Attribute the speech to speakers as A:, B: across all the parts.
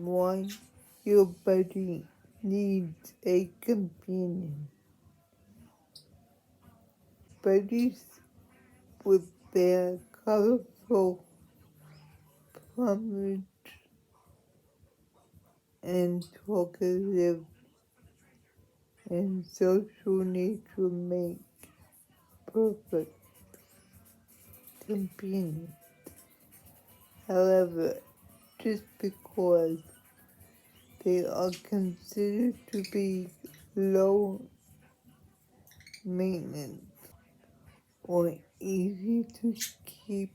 A: Why your buddy needs a companion. Budgies with their colorful plumage and talkative and social nature make perfect companions. However, just because they are considered to be low maintenance or easy to keep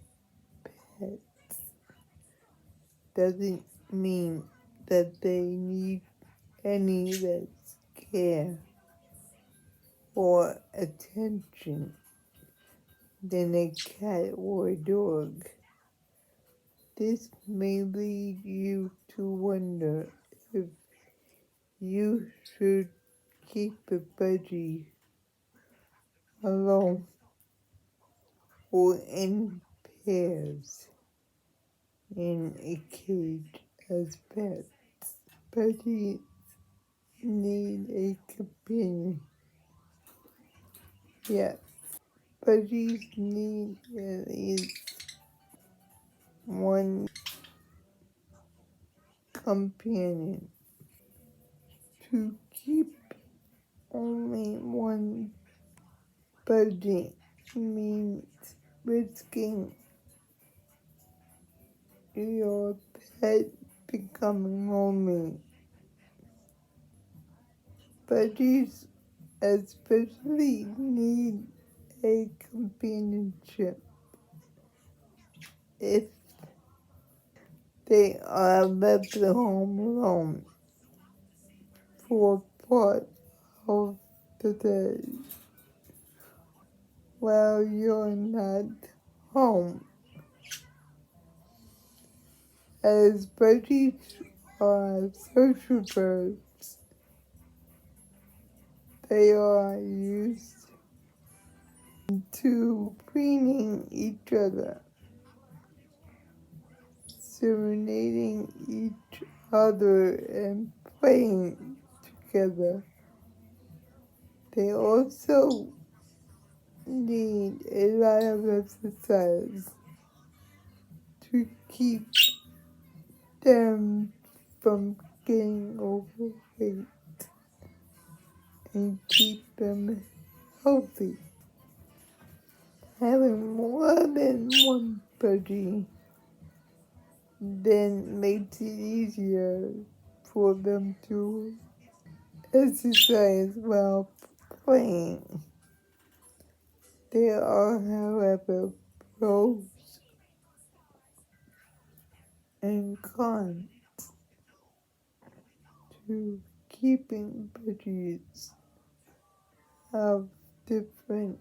A: pets doesn't mean that they need any less care or attention than a cat or a dog. This may lead you to wonder if you should keep a budgie alone or in pairs in a cage as pets. Budgies need a companion. Yes, budgies need at least one companion. To keep only one budgie means risking your pet becoming lonely. Budgies especially need a companionship if they are left at home alone for part of the day while you're not home. As budgies are social birds, they are used to preening each other, serenading each other, and playing together. They also need a lot of exercise to keep them from getting overweight and keep them healthy. Having more than one budgie then makes it easier for them to exercise while playing. There are, however, pros and cons to keeping budgies of different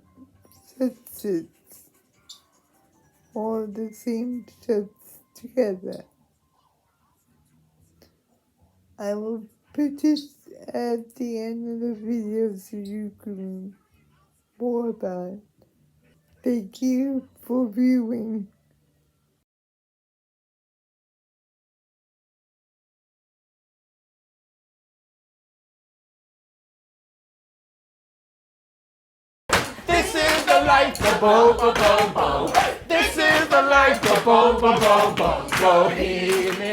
A: sexes or the same sex together. I will put this at the end of the video so you can read more about it. Thank you for viewing.
B: This is the life of Bo Bo Bo Bo. This is the life of Bo Bo Bo Bo. Bohemian.